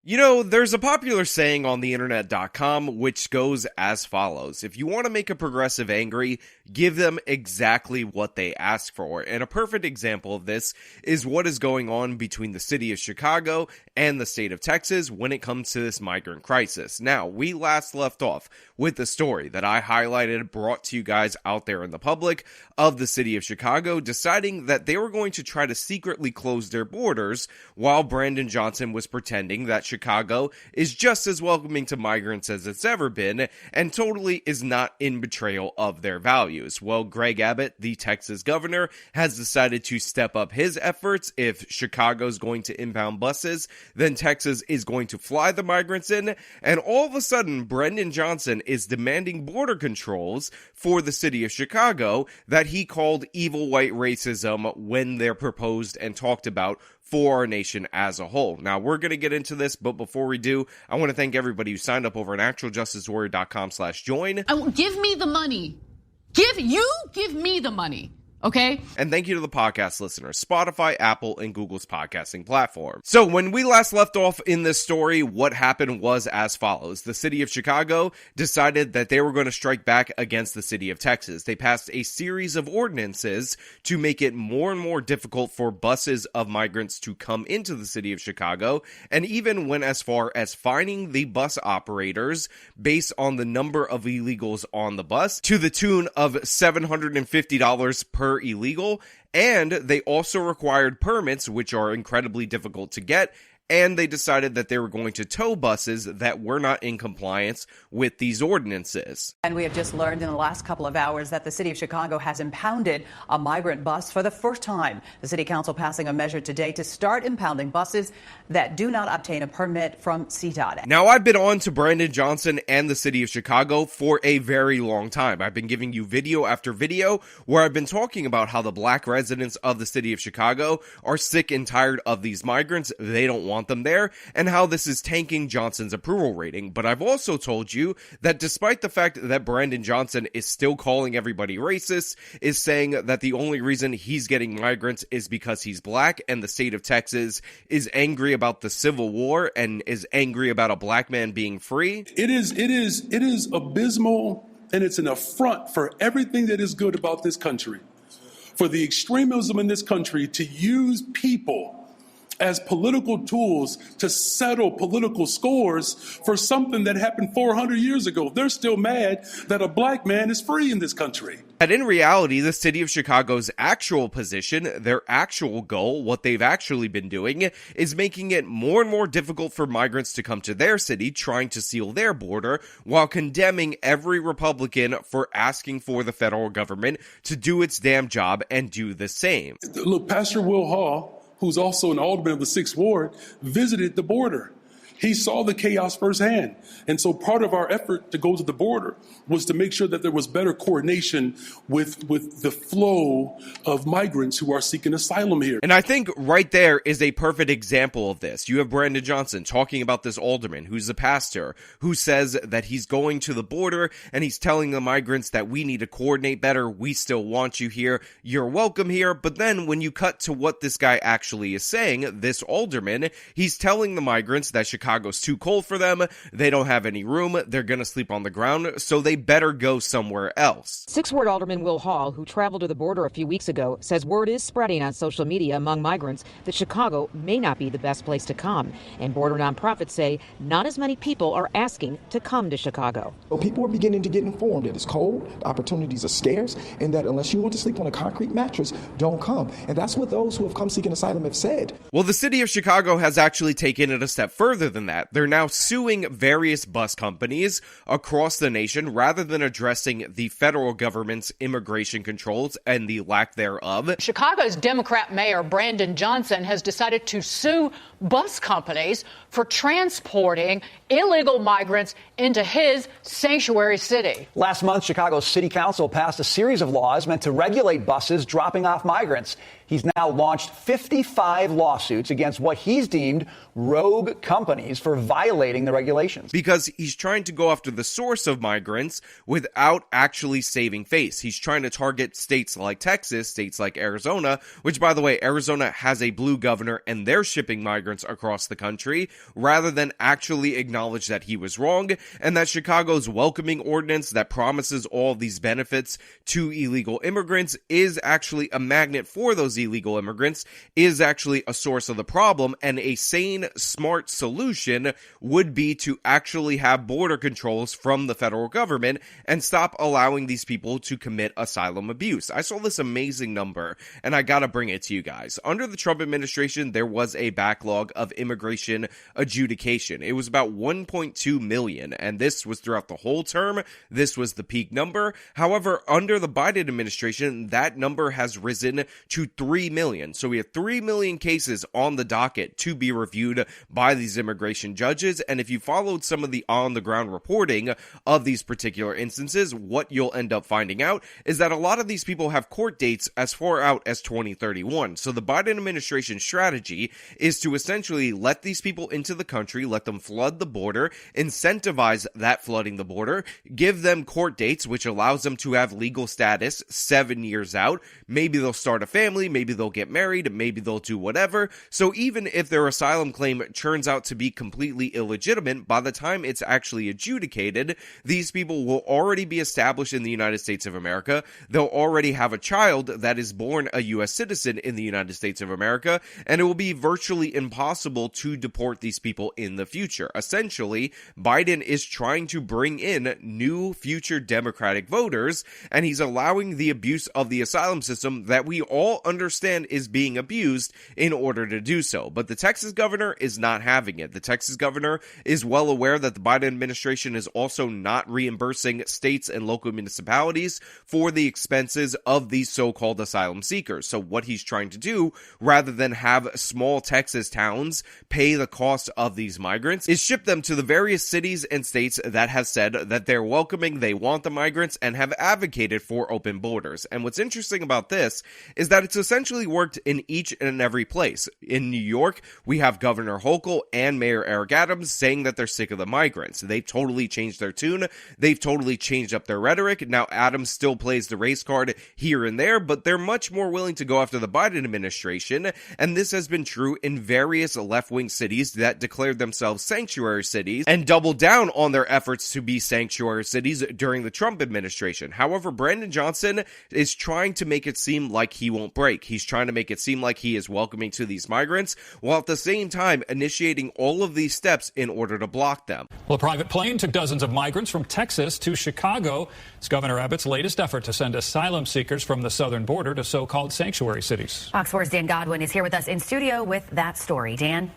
You know, there's a popular saying on the internet.com which goes as follows. If you want to make a progressive angry, give them exactly what they ask for. And a perfect example of this is what is going on between the city of Chicago and the state of Texas when it comes to this migrant crisis. Now, we last left off with the story that I highlighted, brought to you guys out there in the public, of the city of Chicago deciding that they were going to try to secretly close their borders while Brandon Johnson was pretending that Chicago is just as welcoming to migrants as it's ever been and totally is not in betrayal of their values. Well, Greg Abbott, the Texas governor, has decided to step up his efforts. If Chicago's going to impound buses, then Texas is going to fly the migrants in, and all of a sudden, Brandon Johnson is demanding border controls for the city of Chicago that he called evil white racism when they're proposed and talked about for our nation as a whole. Now, we're going to get into this, but before we do, I want to thank everybody who signed up over at actualjusticewarrior.com/join. Give me the money. Give me the money. Okay? And thank you to the podcast listeners, Spotify, Apple, and Google's podcasting platform. So when we last left off in this story, what happened was as follows. The city of Chicago decided that they were going to strike back against the city of Texas. They passed a series of ordinances to make it more and more difficult for buses of migrants to come into the city of Chicago, and even went as far as fining the bus operators based on the number of illegals on the bus to the tune of $750 per illegal, and they also required permits, which are incredibly difficult to get, and they decided that they were going to tow buses that were not in compliance with these ordinances. And we have just learned in the last couple of hours that the city of Chicago has impounded a migrant bus for the first time. The city council passing a measure today to start impounding buses that do not obtain a permit from CDOT. Now, I've been on to Brandon Johnson and the city of Chicago for a very long time. I've been giving you video after video where I've been talking about how the black residents of the city of Chicago are sick and tired of these migrants. They don't want them there, and how this is tanking Johnson's approval rating. But I've also told you that despite the fact that Brandon Johnson is still calling everybody racist, is saying that the only reason he's getting migrants is because he's black, and the state of Texas is angry about the Civil War and is angry about a black man being free. It is abysmal, and it's an affront for everything that is good about this country. For the extremism in this country to use people as political tools to settle political scores for something that happened 400 years ago. They're still mad that a black man is free in this country. And in reality, the city of Chicago's actual position, their actual goal, what they've actually been doing, is making it more and more difficult for migrants to come to their city, trying to seal their border, while condemning every Republican for asking for the federal government to do its damn job and do the same. Look, Pastor Will Hall, who's also an alderman of the 6th Ward, visited the border. He saw the chaos firsthand. And so part of our effort to go to the border was to make sure that there was better coordination with the flow of migrants who are seeking asylum here. And I think right there is a perfect example of this. You have Brandon Johnson talking about this alderman who's a pastor who says that he's going to the border and he's telling the migrants that we need to coordinate better. We still want you here. You're welcome here. But then when you cut to what this guy actually is saying, this alderman, he's telling the migrants that Chicago's too cold for them. They don't have any room. They're going to sleep on the ground. So they better go somewhere else. 6th Ward Alderman Will Hall, who traveled to the border a few weeks ago, says word is spreading on social media among migrants that Chicago may not be the best place to come. And border nonprofits say not as many people are asking to come to Chicago. Well, people are beginning to get informed that it's cold, the opportunities are scarce, and that unless you want to sleep on a concrete mattress, don't come. And that's what those who have come seeking asylum have said. Well, the city of Chicago has actually taken it a step further than that. They're now suing various bus companies across the nation rather than addressing the federal government's immigration controls and the lack thereof. Chicago's Democrat Mayor Brandon Johnson has decided to sue bus companies for transporting illegal migrants into his sanctuary city. Last month, Chicago's City Council passed a series of laws meant to regulate buses dropping off migrants. he's now launched 55 lawsuits against what he's deemed rogue companies for violating the regulations. Because he's trying to go after the source of migrants without actually saving face. He's trying to target states like Texas, states like Arizona, which, by the way, Arizona has a blue governor and they're shipping migrants across the country, rather than actually acknowledge that he was wrong and that Chicago's welcoming ordinance that promises all these benefits to illegal immigrants is actually a magnet for those illegal immigrants, is actually a source of the problem, and a sane, smart solution would be to actually have border controls from the federal government and stop allowing these people to commit asylum abuse. I saw this amazing number, and I gotta bring it to you guys. Under the Trump administration, there was a backlog of immigration adjudication. It was about 1.2 million, and this was throughout the whole term. This was the peak number. However, under the Biden administration, that number has risen to 3 million. So we have 3 million cases on the docket to be reviewed by these immigration judges. And if you followed some of the on-the-ground reporting of these particular instances, what you'll end up finding out is that a lot of these people have court dates as far out as 2031. So the Biden administration strategy is to essentially let these people into the country, let them flood the border, incentivize that flooding the border, give them court dates, which allows them to have legal status 7 years out. Maybe they'll start a family, maybe they'll get married, maybe they'll do whatever. So even if their asylum claim turns out to be completely illegitimate, by the time it's actually adjudicated, these people will already be established in the United States of America. They'll already have a child that is born a U.S. citizen in the United States of America, and it will be virtually impossible to deport these people in the future. Essentially, Biden is trying to bring in new future Democratic voters, and he's allowing the abuse of the asylum system that we all understand is being abused in order to do so. But the Texas governor is not having it. The Texas governor is well aware that the Biden administration is also not reimbursing states and local municipalities for the expenses of these so-called asylum seekers. So what he's trying to do, rather than have small Texas towns pay the cost of these migrants, is ship them to the various cities and states that have said that they're welcoming, they want the migrants, and have advocated for open borders. And what's interesting about this is that it's essentially worked in each and every place. In New York, we have Governor Hochul and Mayor Eric Adams saying that they're sick of the migrants. They've totally changed their tune. They've totally changed up their rhetoric. Now, Adams still plays the race card here and there, but they're much more willing to go after the Biden administration, and this has been true in various left-wing cities that declared themselves sanctuary cities and doubled down on their efforts to be sanctuary cities during the Trump administration. However, Brandon Johnson is trying to make it seem like he won't break. He's trying to make it seem like he is welcoming to these migrants, while at the same time initiating all of these steps in order to block them. Well, a private plane took dozens of migrants from Texas to Chicago. It's Governor Abbott's latest effort to send asylum seekers from the southern border to so-called sanctuary cities. Fox 4's Dan Godwin is here with us in studio with that story. Dan?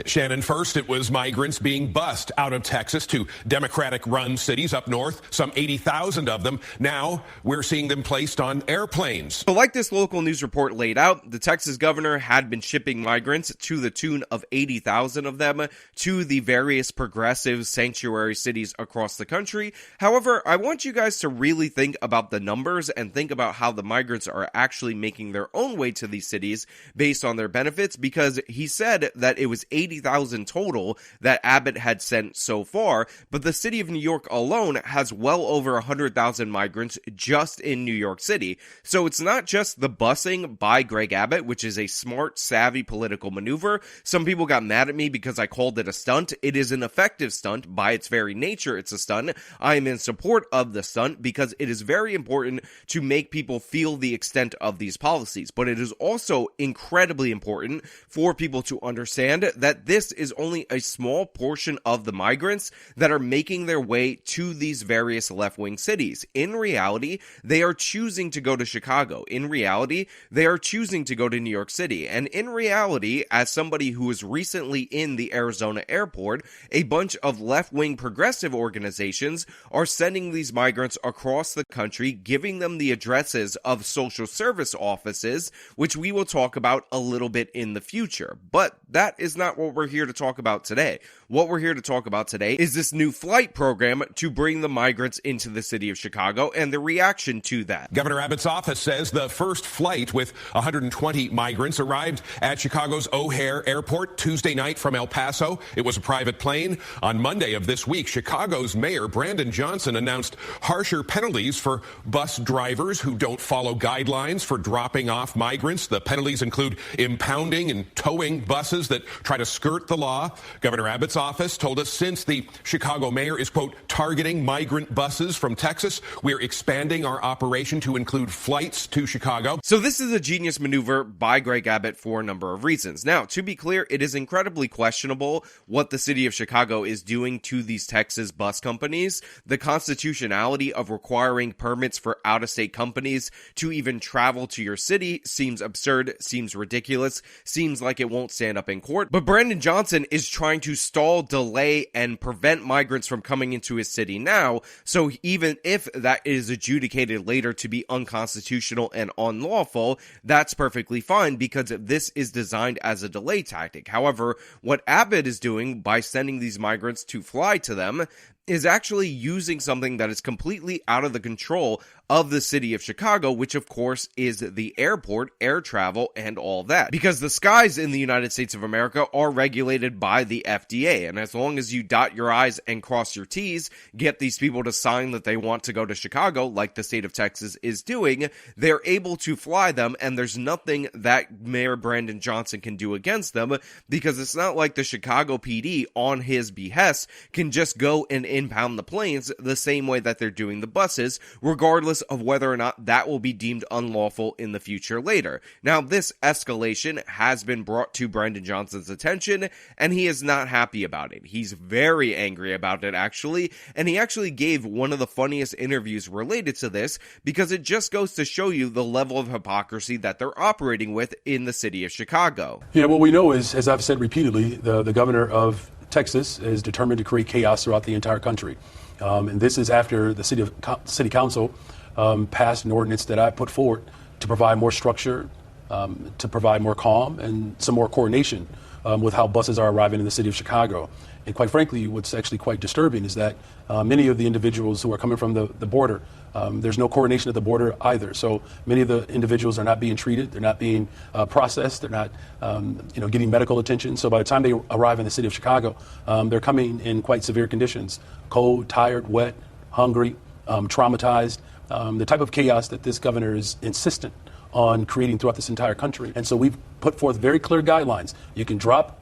Shannon, first it was migrants being bused out of Texas to Democratic-run cities up north, some 80,000 of them. Now we're seeing them placed on airplanes. So like this local news report laid out, the Texas governor had been shipping migrants to the tune of 80,000 of them to the various progressive sanctuary cities across the country. However, I want you guys to really think about the numbers and think about how the migrants are actually making their own way to these cities based on their benefits, because he said that it was 80,000 total that Abbott had sent so far, but the city of New York alone has well over 100,000 migrants just in New York City. So it's not just the busing by Greg Abbott, which is a smart, savvy political maneuver. Some people got mad at me because I called it a stunt. It is an effective stunt. By its very nature, it's a stunt. I am in support of the stunt because it is very important to make people feel the extent of these policies, but it is also incredibly important for people to understand that this is only a small portion of the migrants that are making their way to these various left-wing cities. In reality, they are choosing to go to Chicago. In reality, they are choosing to go to New York City. And in reality, as somebody who was recently in the Arizona airport, a bunch of left-wing progressive organizations are sending these migrants across the country, giving them the addresses of social service offices, which we will talk about a little bit in the future. But that is not not what we're here to talk about today. What we're here to talk about today is this new flight program to bring the migrants into the city of Chicago and the reaction to that. Governor Abbott's office says the first flight with 120 migrants arrived at Chicago's O'Hare Airport Tuesday night from El Paso. It was a private plane. On Monday of this week, Chicago's Mayor Brandon Johnson announced harsher penalties for bus drivers who don't follow guidelines for dropping off migrants. The penalties include impounding and towing buses that try to skirt the law. Governor Abbott's office told us since the Chicago mayor is, quote, targeting migrant buses from Texas, we're expanding our operation to include flights to Chicago. So this is a genius maneuver by Greg Abbott for a number of reasons. Now, to be clear, it is incredibly questionable what the city of Chicago is doing to these Texas bus companies. The constitutionality of requiring permits for out-of-state companies to even travel to your city seems absurd, seems ridiculous, seems like it won't stand up in court. But Brandon Johnson is trying to stall, delay, and prevent migrants from coming into his city now, so even if that is adjudicated later to be unconstitutional and unlawful, that's perfectly fine because this is designed as a delay tactic. However, what Abbott is doing by sending these migrants to fly to them is actually using something that is completely out of the control of the city of Chicago, which of course is the airport, air travel, and all that. Because the skies in the United States of America are regulated by the FDA, and as long as you dot your I's and cross your T's, get these people to sign that they want to go to Chicago, like the state of Texas is doing, they're able to fly them, and there's nothing that Mayor Brandon Johnson can do against them, because it's not like the Chicago PD, on his behest, can just go and impound the planes the same way that they're doing the buses, regardless of whether or not that will be deemed unlawful in the future later. Now, this escalation has been brought to Brandon Johnson's attention, and he is not happy about it. He's very angry about it, actually, and he actually gave one of the funniest interviews related to this, because it just goes to show you the level of hypocrisy that they're operating with in the city of Chicago. Yeah, what we know is, as I've said repeatedly, the governor of Texas is determined to create chaos throughout the entire country. And this is after the city council passed an ordinance that I put forward to provide more structure, to provide more calm and some more coordination with how buses are arriving in the city of Chicago. And quite frankly, what's actually quite disturbing is that many of the individuals who are coming from the border, there's no coordination at the border either. So many of the individuals are not being treated, they're not being processed, they're not getting medical attention. So by the time they arrive in the city of Chicago, they're coming in quite severe conditions: cold, tired, wet, hungry, traumatized, the type of chaos that this governor is insistent on creating throughout this entire country. And so we've put forth very clear guidelines. You can drop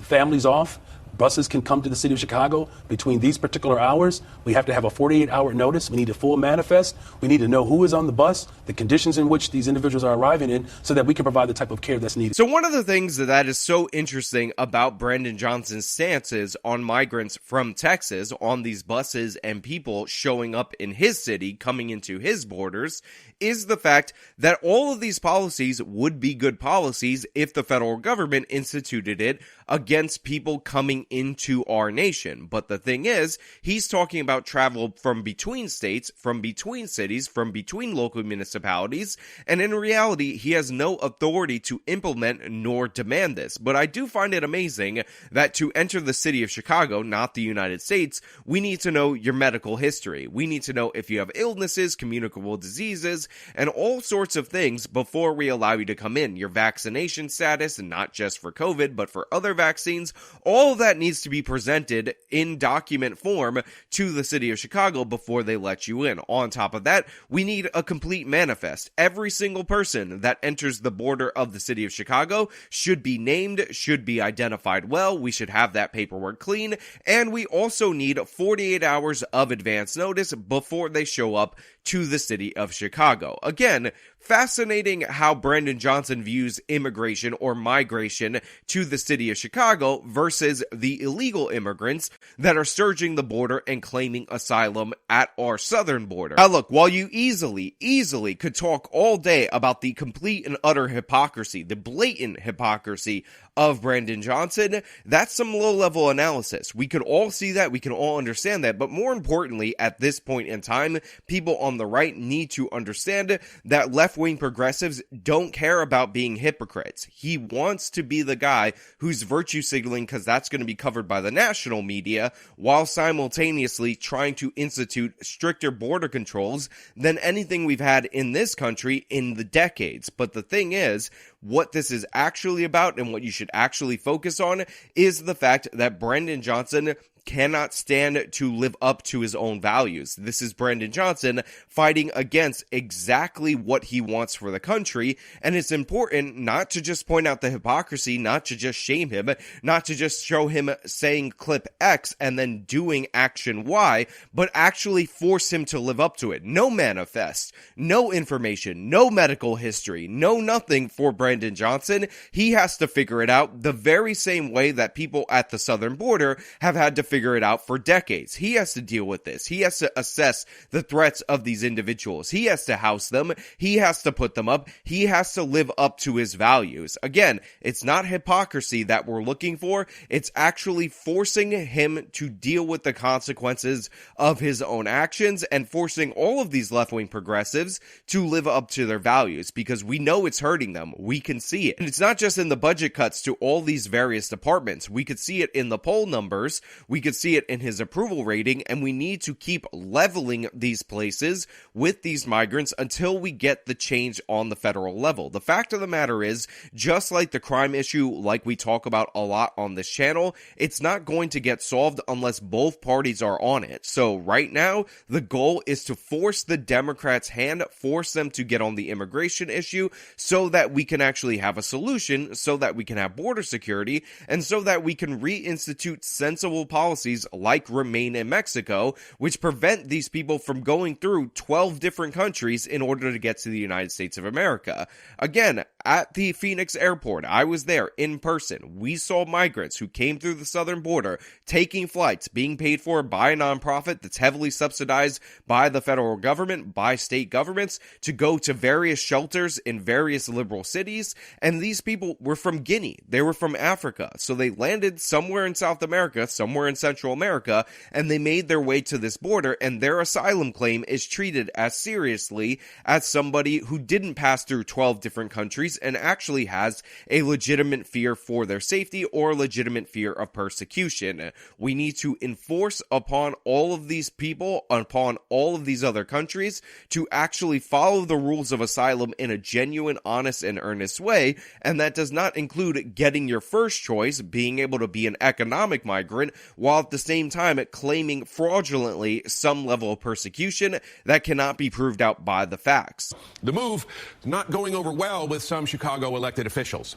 families off. Buses can come to the city of Chicago between these particular hours. We have to have a 48-hour notice. We need a full manifest. We need to know who is on the bus, the conditions in which these individuals are arriving in, so that we can provide the type of care that's needed. So one of the things that is so interesting about Brandon Johnson's stances on migrants from Texas, on these buses and people showing up in his city, coming into his borders, is the fact that all of these policies would be good policies if the federal government instituted it against people coming into our nation. But the thing is, he's talking about travel from between states, from between cities, from between local municipalities, and in reality, he has no authority to implement nor demand this. But I do find it amazing that to enter the city of Chicago, not the United States, we need to know your medical history. We need to know if you have illnesses, communicable diseases, and all sorts of things before we allow you to come in. Your vaccination status, and not just for COVID, but for other vaccines, all of that needs to be presented in document form to the city of Chicago before they let you in. On top of that, we need a complete manifest. Every single person that enters the border of the city of Chicago should be named, should be identified well. We should have that paperwork clean, and we also need 48 hours of advance notice before they show up to the city of Chicago. Again, fascinating how Brandon Johnson views immigration or migration to the city of Chicago versus the illegal immigrants that are surging the border and claiming asylum at our southern border. Now look, while you easily could talk all day about the complete and utter hypocrisy, the blatant hypocrisy of Brandon Johnson, that's some low-level analysis. We could all see that, we can all understand that, but more importantly, at this point in time, people on the right need to understand that left left-wing progressives don't care about being hypocrites. He wants to be the guy who's virtue signaling because that's going to be covered by the national media, while simultaneously trying to institute stricter border controls than anything we've had in this country in the decades. But the thing is, what this is actually about and what you should actually focus on is the fact that Brandon Johnson cannot stand to live up to his own values. This is Brandon Johnson fighting against exactly what he wants for the country, and it's important not to just point out the hypocrisy, not to just shame him, not to just show him saying clip X and then doing action Y, but actually force him to live up to it. No manifest, no information, no medical history, no nothing for Brandon Johnson. He has to figure it out the very same way that people at the southern border have had to figure it out for decades. He has to deal with this. He has to assess the threats of these individuals. He has to house them. He has to put them up. He has to live up to his values. Again, it's not hypocrisy that we're looking for. It's actually forcing him to deal with the consequences of his own actions and forcing all of these left-wing progressives to live up to their values, because we know it's hurting them. We can see it. And it's not just in the budget cuts to all these various departments. We could see it in the poll numbers. We could see it in his approval rating, and we need to keep leveling these places with these migrants until we get the change on the federal level. The fact of the matter is, just like the crime issue, like we talk about a lot on this channel, it's not going to get solved unless both parties are on it. So right now, the goal is to force the Democrats' hand, force them to get on the immigration issue so that we can actually have a solution, so that we can have border security, and so that we can reinstitute sensible policies like Remain in Mexico, which prevent these people from going through 12 different countries in order to get to the United States of America. Again, at the Phoenix airport, I was there in person. We saw migrants who came through the southern border, taking flights, being paid for by a nonprofit that's heavily subsidized by the federal government, by state governments, to go to various shelters in various liberal cities. And these people were from Guinea. They were from Africa. So they landed somewhere in South America, somewhere in Central America, and they made their way to this border, and their asylum claim is treated as seriously as somebody who didn't pass through 12 different countries and actually has a legitimate fear for their safety or legitimate fear of persecution. We need to enforce upon all of these people, upon all of these other countries, to actually follow the rules of asylum in a genuine, honest, and earnest way, and that does not include getting your first choice, being able to be an economic migrant, while at the same time claiming fraudulently some level of persecution that cannot be proved out by the facts. The move not going over well with some Chicago elected officials.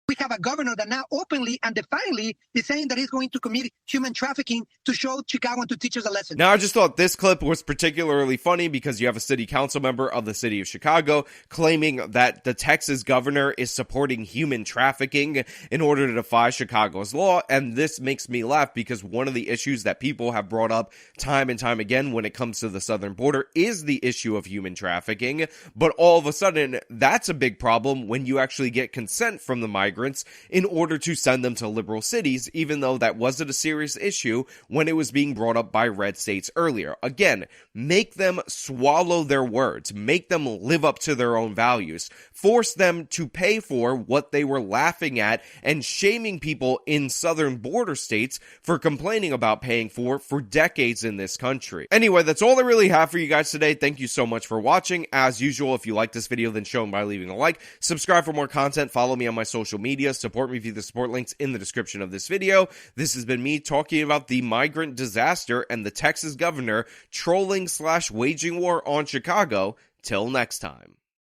We have a governor that now openly and defiantly is saying that he's going to commit human trafficking to show Chicago and to teach us a lesson. Now, I just thought this clip was particularly funny because you have a city council member of the city of Chicago claiming that the Texas governor is supporting human trafficking in order to defy Chicago's law. And this makes me laugh because one of the issues that people have brought up time and time again when it comes to the southern border is the issue of human trafficking. But all of a sudden, that's a big problem when you actually get consent from the migrants in order to send them to liberal cities, even though that wasn't a serious issue when it was being brought up by red states earlier. Again, make them swallow their words, make them live up to their own values, force them to pay for what they were laughing at and shaming people in southern border states for complaining about paying for decades in this country. Anyway, that's all I really have for you guys today. Thank you so much for watching. As usual, if you like this video, then show them by leaving a like, subscribe for more content, follow me on my social media, support me via the support links in the description of this video. This has been me talking about the migrant disaster and the Texas governor trolling / waging war on Chicago. Till next time.